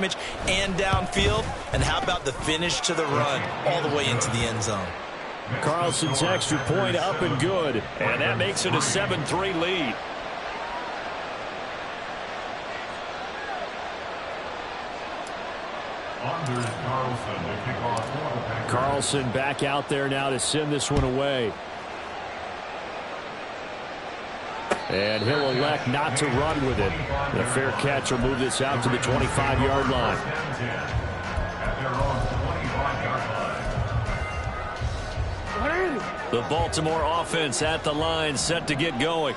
and downfield. And how about the finish to the run all the way into the end zone? Carlson's extra point up and good. And that makes it a 7-3 lead. Carlson back out there now to send this one away. And he'll elect not to run with it. The fair catch will move this out to the 25-yard line. The Baltimore offense at the line, set to get going.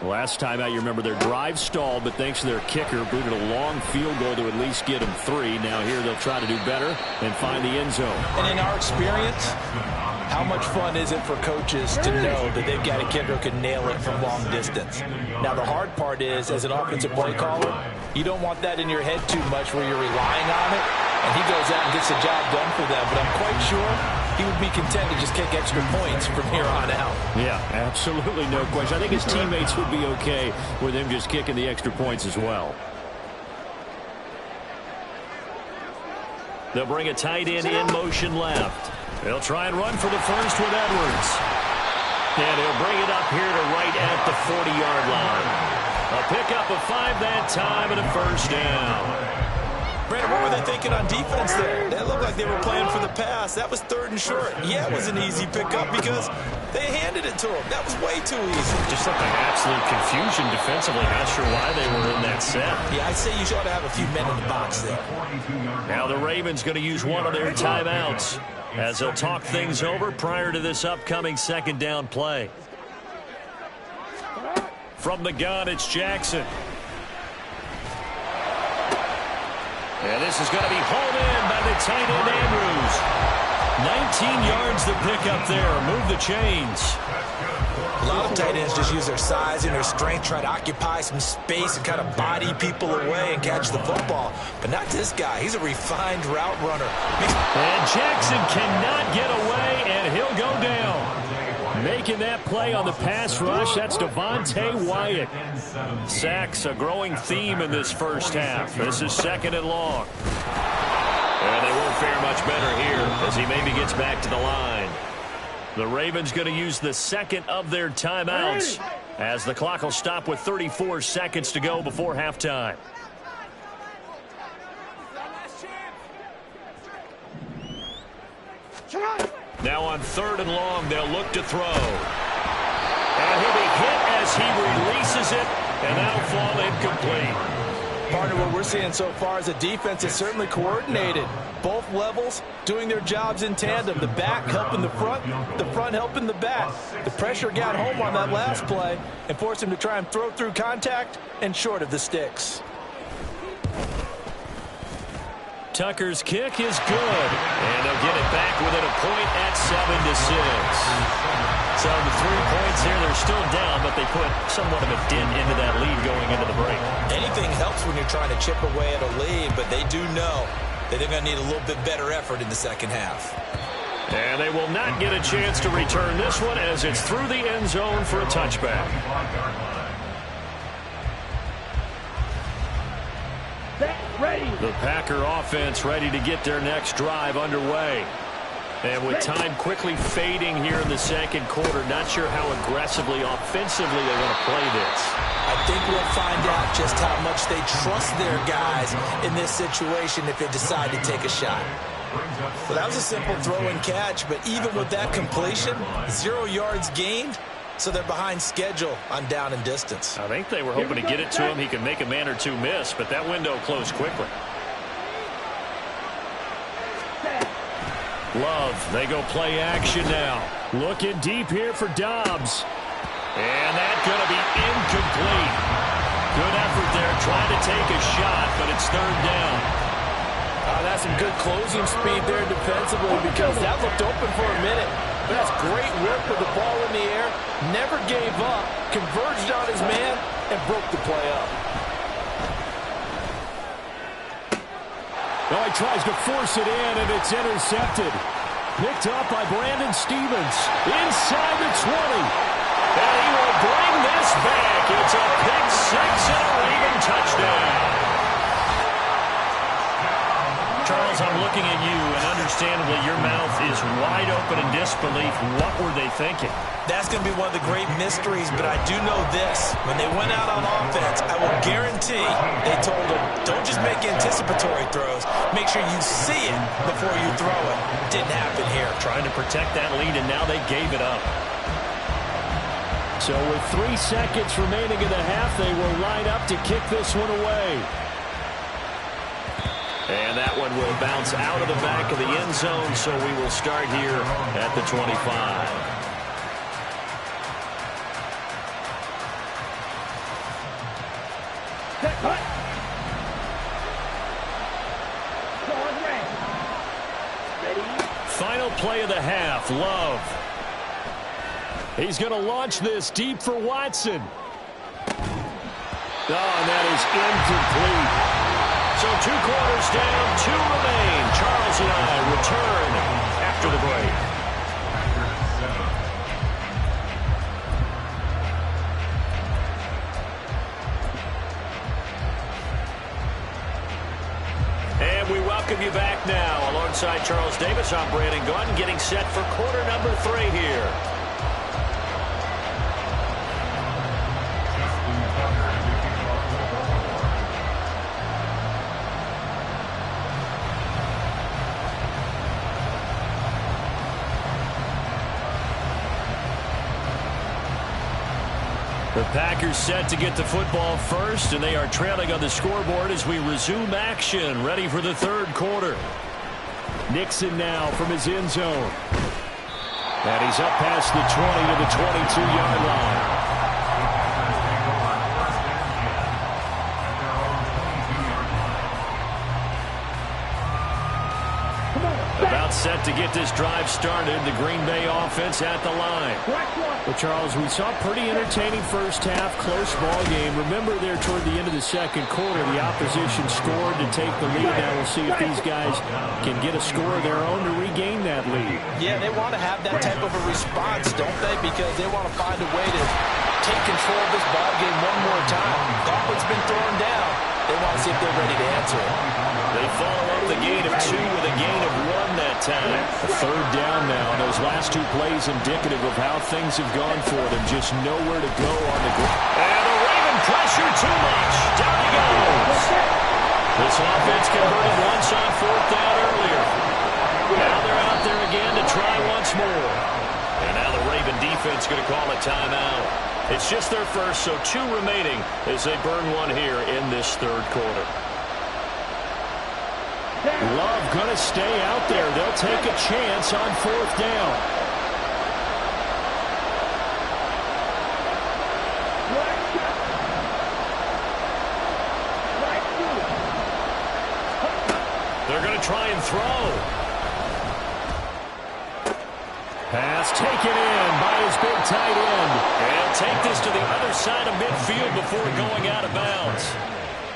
Last time out, you remember their drive stalled, but thanks to their kicker, booted a long field goal to at least get them 3. Now here they'll try to do better and find the end zone. And in our experience, how much fun is it for coaches to know that they've got a kicker who can nail it from long distance? Now, the hard part is, as an offensive play caller, you don't want that in your head too much where you're relying on it, and he goes out and gets the job done for them. But I'm quite sure he would be content to just kick extra points from here on out. Yeah, absolutely no question. I think his teammates would be okay with him just kicking the extra points as well. They'll bring a tight end in motion left. They'll try and run for the first with Edwards. And he'll bring it up here to right at the 40-yard line. A pickup of 5 that time and a first down. Brandon, what were they thinking on defense there? They looked like they were playing for the pass. That was 3rd and short. Yeah, it was an easy pickup because they handed it to him. That was way too easy. Just looked like absolute confusion defensively. Not sure why they were in that set. Yeah, I'd say you ought to have a few men in the box there. Now the Ravens going to use one of their timeouts as they'll talk things over prior to this upcoming 2nd down play. From the gun, it's Jackson. And this is going to be hauled in by the tight end Andrews. 19 yards the pickup there. Move the chains. A lot of tight ends just use their size and their strength, try to occupy some space and kind of body people away and catch the football. But not this guy. He's a refined route runner. And Jackson cannot get away, and he'll go down. Making that play on the pass rush, that's Devontae Wyatt. Sacks, a growing theme in this first half. This is 2nd and long. And they won't fare much better here as he maybe gets back to the line. The Ravens going to use the 2nd of their timeouts as the clock will stop with 34 seconds to go before halftime. Now on 3rd and long, they'll look to throw. And he'll be hit as he releases it, and that'll fall incomplete. Partner, what we're seeing so far is a defense that's certainly coordinated. Both levels doing their jobs in tandem. The back helping the front helping the back. The pressure got home on that last play and forced him to try and throw through contact and short of the sticks. Tucker's kick is good, and they'll get it back within a point at 7-6. So the 3 points here, they're still down, but they put somewhat of a dent into that lead going into the break. Anything helps when you're trying to chip away at a lead, but they do know that they're going to need a little bit better effort in the 2nd half. And they will not get a chance to return this one as it's through the end zone for a touchback. The Packer offense ready to get their next drive underway. And with time quickly fading here in the 2nd quarter, not sure how aggressively, offensively they want to play this. I think we'll find out just how much they trust their guys in this situation if they decide to take a shot. Well, that was a simple throw and catch, but even with that completion, 0 yards gained, so they're behind schedule on down and distance. I think they were hoping to get it to him. He can make a man or two miss, but that window closed quickly. Love, they go play action now. Looking deep here for Dobbs. And that's going to be incomplete. Good effort there, trying to take a shot, but it's 3rd down. That's some good closing speed there defensively because that looked open for a minute. But that's great work with the ball in the air. Never gave up, converged on his man, and broke the play up. He tries to force it in, and it's intercepted. Picked up by Brandon Stevens. Inside the 20. And he will bring this back. It's a pick 6 and a Raven touchdown. Charles, I'm looking at you, and understandably your mouth is wide open in disbelief. What were they thinking? That's going to be one of the great mysteries, but I do know this. When they went out on offense, I will guarantee they told them, don't just make anticipatory throws. Make sure you see it before you throw it. Didn't happen here. Trying to protect that lead, and now they gave it up. So with 3 seconds remaining in the half, they will line up to kick this one away. And that one will bounce out of the back of the end zone, so we will start here at the 25. Final play of the half, Love. He's going to launch this deep for Watson. Oh, and that is incomplete. So 2 quarters down, 2 remain. Charles and I return after the break. And we welcome you back now. Alongside Charles Davis, I'm Brandon Gaudin, getting set for quarter number 3 here. The Packers set to get the football first, and they are trailing on the scoreboard as we resume action, ready for the third quarter. Nixon now from his end zone. And he's up past the 20 to the 22-yard line. About set to get this drive started, the Green Bay offense at the line. Well, Charles, we saw a pretty entertaining first half, close ball game. Remember there toward the end of the second quarter, the opposition scored to take the lead. Now we'll see if these guys can get a score of their own to regain that lead. Yeah, they want to have that type of a response, don't they? Because they want to find a way to take control of this ball game one more time. Gauntlet's been thrown down. They want to see if they're ready to answer it. They follow up the gain of 2 with a gain of 1 that time. A third down now. Those last 2 plays indicative of how things have gone for them. Just nowhere to go on the ground. And the Raven pressure too much. Down he goes. This offense converted once on 4th down earlier. Now they're out there again to try once more. And now the Raven defense going to call a timeout. It's just their first, so 2 remaining as they burn 1 here in this third quarter. Love going to stay out there. They'll take a chance on 4th down. They're going to try and throw. Pass taken in by his big tight end. And take this to the other side of midfield before going out of bounds.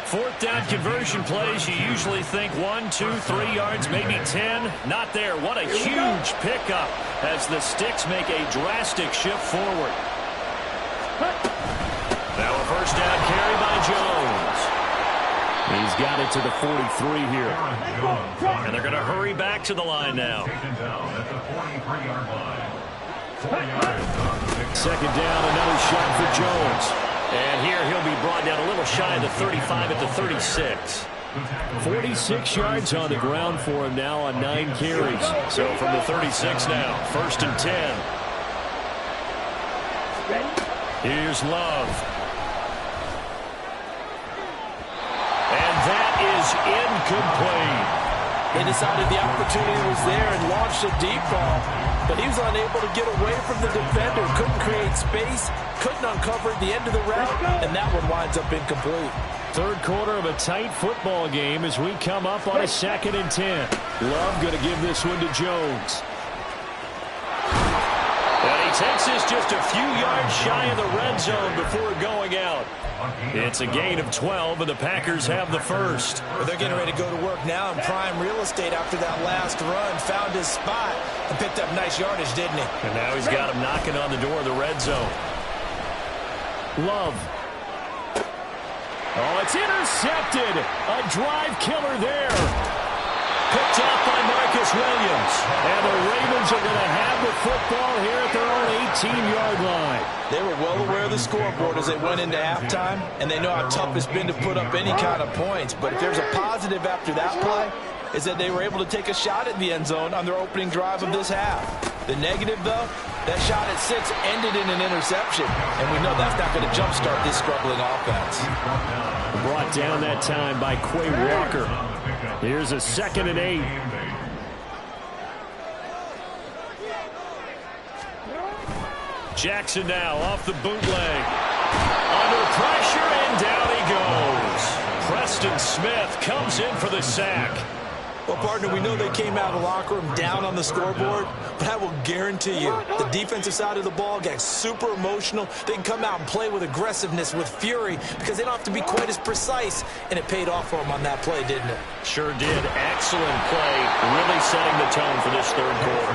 4th down conversion plays, you usually think 1, 2, 3 yards, maybe 10. Not there. What a huge pickup as the Sticks make a drastic shift forward. Now a first down carry by Jones. He's got it to the 43 here. And they're going to hurry back to the line now. Second down, another shot for Jones. And here he'll be brought down a little shy of the 35 at the 36. 46 yards on the ground for him now on 9 carries. So from the 36 now, 1st and 10. Here's Love. And that is incomplete. They decided the opportunity was there and launched a deep ball, but he was unable to get away from the defender, couldn't create space, couldn't uncover the end of the route, and that one winds up incomplete. Third quarter of a tight football game as we come up on a 2nd and 10. Love going to give this one to Jones. And he takes this just a few yards shy of the red zone before going out. It's a gain of 12, and the Packers have the first. Well, they're getting ready to go to work now in prime real estate after that last run. Found his spot and picked up nice yardage, didn't he? And now he's got him knocking on the door of the red zone. Love. Oh, it's intercepted. A drive killer there. goes Williams. And the Ravens are going to have the football here at their own 18-yard line. They were well aware of the scoreboard as they went into halftime, and they know how tough it's been to put up any kind of points. But if there's a positive after that play, is that they were able to take a shot at the end zone on their opening drive of this half. The negative, though, that shot at 6 ended in an interception, and we know that's not going to jumpstart this struggling offense. Brought down that time by Quay Walker. Here's a 2nd and 8. Jackson now off the bootleg. Under pressure, and down he goes. Preston Smith comes in for the sack. Well, partner, we know they came out of the locker room down on the scoreboard, but I will guarantee you the defensive side of the ball got super emotional. They can come out and play with aggressiveness, with fury, because they don't have to be quite as precise, and it paid off for them on that play, didn't it? Sure did. Excellent play, really setting the tone for this third quarter.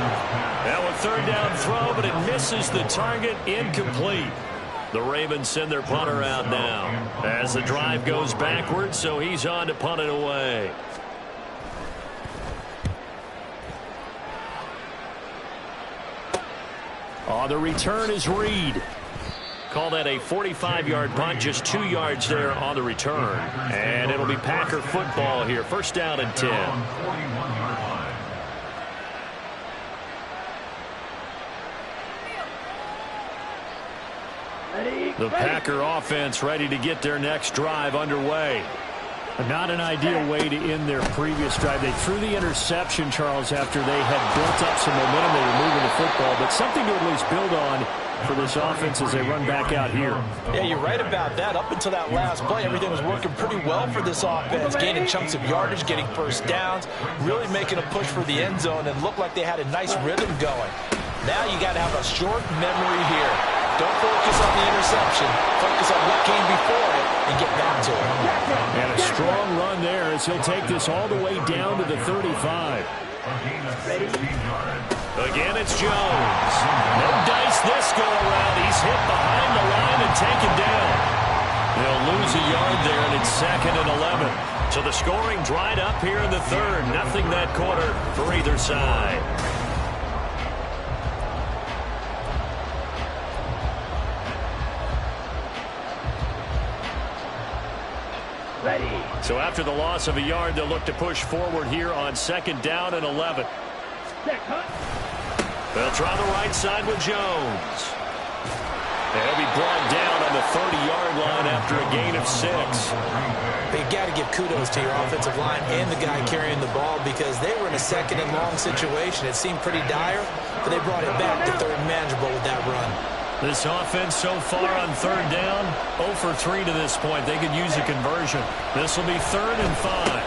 Now a 3rd down throw, but it misses the target, incomplete. The Ravens send their punter out now as the drive goes backwards, so he's on to punt it away. On the return is Reed. Call that a 45-yard punt, just 2 yards there on the return. And it'll be Packer football here, 1st down and 10. The Packer offense ready to get their next drive underway. Not an ideal way to end their previous drive. They threw the interception, Charles, after they had built up some momentum. They were moving the football, but something to at least build on for this offense as they run back out here. Yeah, you're right about that. Up until that last play, everything was working pretty well for this offense, gaining chunks of yardage, getting first downs, really making a push for the end zone, and looked like they had a nice rhythm going. Now you got to have a short memory here. Don't focus on the interception. Focus on what came before it and get back to it. And a strong run there as he'll take this all the way down to the 35. Again, it's Jones. No dice this go around. He's hit behind the line and taken down. They'll lose a yard there, and it's 2nd and 11. So the scoring dried up here in the 3rd. Nothing that quarter for either side. So after the loss of a yard, they'll look to push forward here on 2nd down and 11. They'll try the right side with Jones. And he'll be brought down on the 30-yard line after a gain of 6. You've got to give kudos to your offensive line and the guy carrying the ball because they were in a 2nd and long situation. It seemed pretty dire, but they brought it back to 3rd and manageable with that run. This offense so far on 3rd down, 0 for 3 to this point. They could use a conversion. This will be 3rd and 5.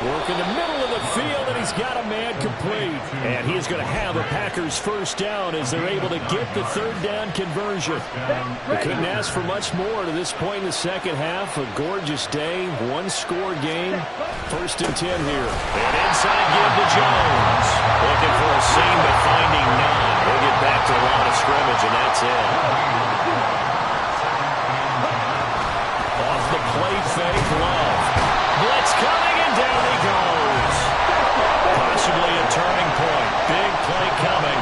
Work in the middle of the field, and he's got a man complete. And he is going to have a Packers first down as they're able to get the 3rd down conversion. They couldn't ask for much more to this point in the 2nd half. A gorgeous day, 1-score game. 1st and 10 here. And inside give to Jones. Looking for a seam, but finding none. We'll get back to the line of scrimmage, and that's it. Off the play fake, Love. Blitz coming, and down he goes. Possibly a turning point. Big play coming.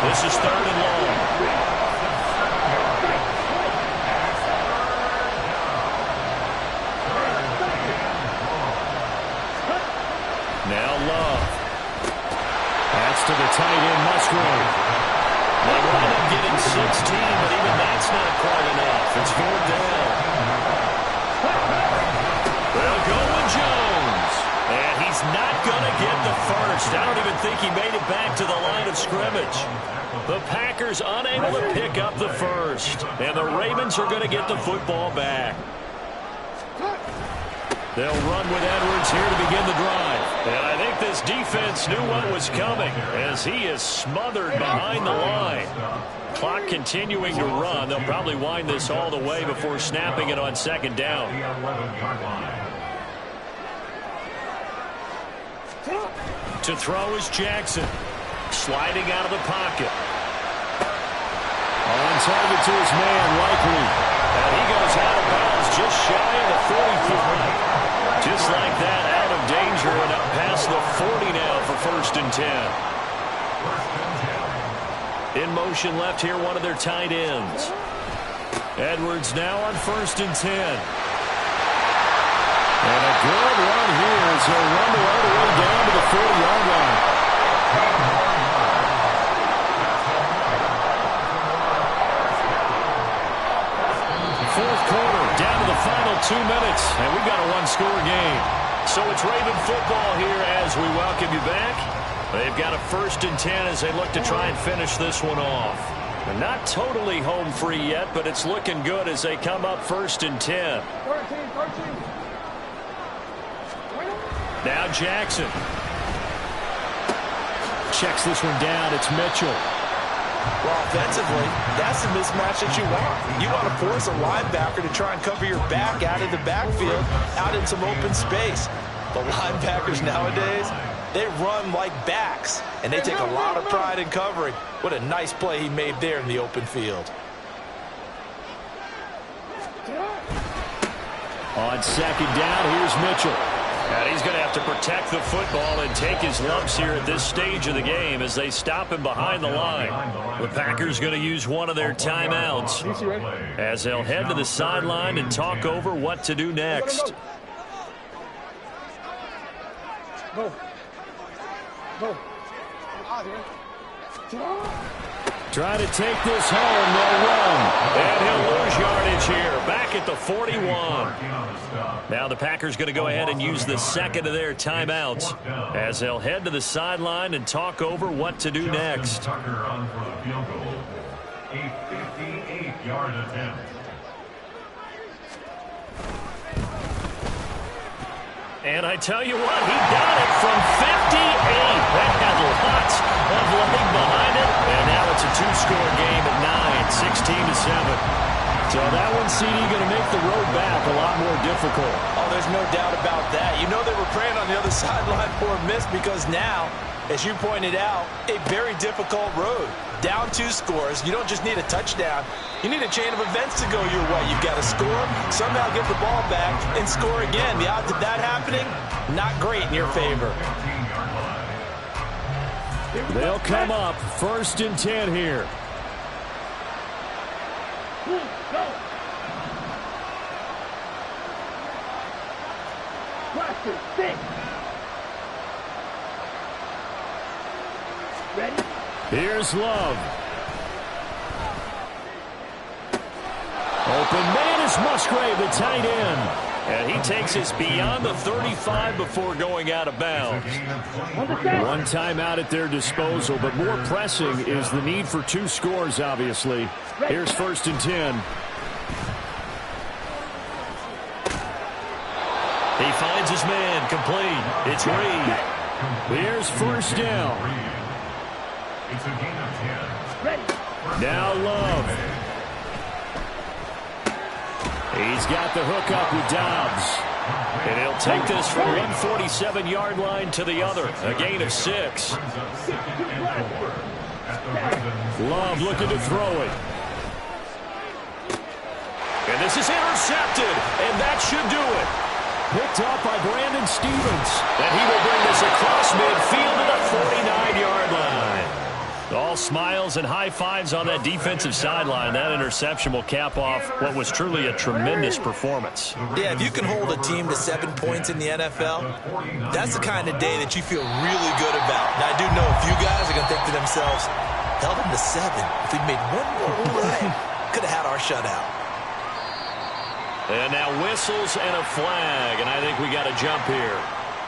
This is 3rd and long. Now Love. That's to the tight end, Musgrave. They wind up getting 16, but even that's not quite enough. It's 4th down. They'll go with Jones. And he's not going to get the first. I don't even think he made it back to the line of scrimmage. The Packers unable to pick up the first. And the Ravens are going to get the football back. They'll run with Edwards here to begin the drive. And I think this defense knew what was coming as he is smothered behind the line. Clock continuing to run. They'll probably wind this all the way before snapping it on 2nd down. To throw is Jackson. Sliding out of the pocket. On target to his man, Likely. And he goes out of bounds just shy of the 45. Just like that, out of danger and up past the 40 now for first first and 10. In motion left here, one of their tight ends. Edwards now on first and 10. And a good run here as he'll run all the way down to the 40-yard line. Fourth quarter, down to the final 2 minutes, and we've got a one-score game. So it's Raven football here as we welcome you back. They've got a first and 10 as they look to try and finish this one off. They're not totally home free yet, but it's looking good as they come up first and 10. 13. Now Jackson. Checks this one down. It's Mitchell. Well, offensively, that's the mismatch that you want. You want to force a linebacker to try and cover your back out of the backfield, out in some open space. The linebackers nowadays, they run like backs, and they take a lot of pride in covering. What a nice play he made there in the open field. On second down, here's Mitchell. And he's going to have to protect the football and take his lumps here at this stage of the game as they stop him behind the line. The Packers going to use one of their timeouts as they'll head to the sideline and talk over what to do next. Try to take this home, they'll run. And he'll lose yardage here, back at the 41. Now the Packers going to go ahead and use the second of their timeouts as they'll head to the sideline and talk over what to do next. A 58-yard attempt. And I tell you what, he got it from 58. That had lots of leg behind it. And now it's a two-score game at 9, 16-7. So that one, CD, going to make the road back a lot more difficult. Oh, there's no doubt about that. You know they were praying on the other sideline for a miss because now, as you pointed out, a very difficult road. Down 2 scores. You don't just need a touchdown. You need a chain of events to go your way. You've got to score, somehow get the ball back, and score again. The odds of that happening, not great in your favor. They'll come up first and 10 here. Ready? Here's Love. Open man is Musgrave, the tight end. And he takes us beyond the 35 before going out of bounds. One timeout at their disposal, but more pressing is the need for 2 scores, obviously. Here's first and 10. He finds his man, complete. It's Reed. Here's first down. It's a gain of 10. Ready? Now Love. He's got the hook up with Dobbs. And he'll take this from one 47-yard line to the other. A gain of 6. Love looking to throw it. And this is intercepted. And that should do it. Picked up by Brandon Stevens. And he will bring this across midfield to the 49-yard line. All smiles and high fives on that defensive sideline. That interception will cap off what was truly a tremendous performance. Yeah, if you can hold a team to 7 points in the NFL, that's the kind of day that you feel really good about. Now, I do know a few guys are going to think to themselves, held them to 7. If we'd made one more play, could have had our shutout. And now whistles and a flag, and I think we got a jump here.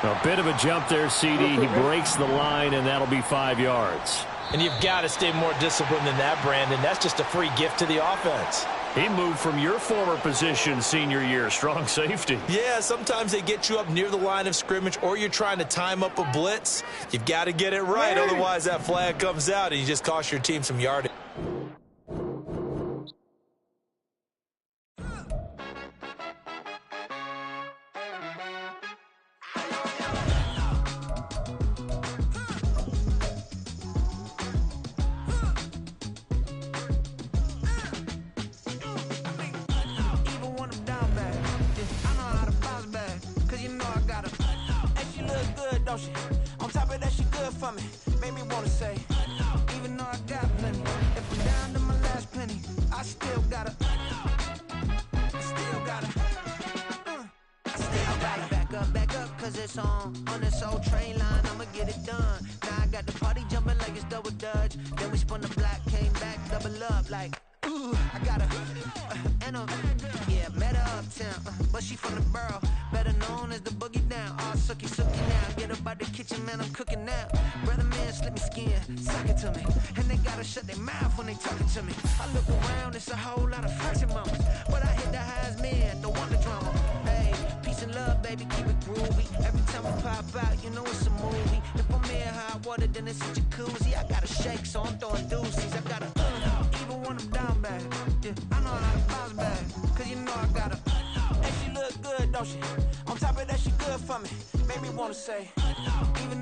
A bit of a jump there, CD. He breaks the line, and that'll be 5 yards. And you've got to stay more disciplined than that, Brandon. That's just a free gift to the offense. He moved from your former position senior year, strong safety. Yeah, sometimes they get you up near the line of scrimmage or you're trying to time up a blitz. You've got to get it right, otherwise that flag comes out and you just cost your team some yardage. don't she? On top of that, she good for me. Made me wanna say, even though I got plenty, if I'm down to my last penny, I still gotta, back up, cause it's on this old train line, I'ma get it done. Now I got the party jumping like it's double dutch. Then we spun the block, came back, double up like, ooh, I got her, and yeah, met her uptown, but she from the borough, better known as the boogie down. All sucky now, get up out the kitchen, man, I'm cooking now. Brother man, slip me skin, sock it to me, and they gotta shut their mouth when they talking to me. I look around, it's a whole lot of flirting mamas, but I hit the highs man, the wonder drama. Hey, peace and love, baby, keep it groovy. Every time we pop out, you know it's a movie. If I'm in hot water, then it's a jacuzzi. I gotta shake, so I'm throwing deuces. I gotta, even when I'm down bad, yeah, I know how to bounce back, cause you know I gotta, and she look good, don't she? On top of that, she good for me. Made me wanna say, even though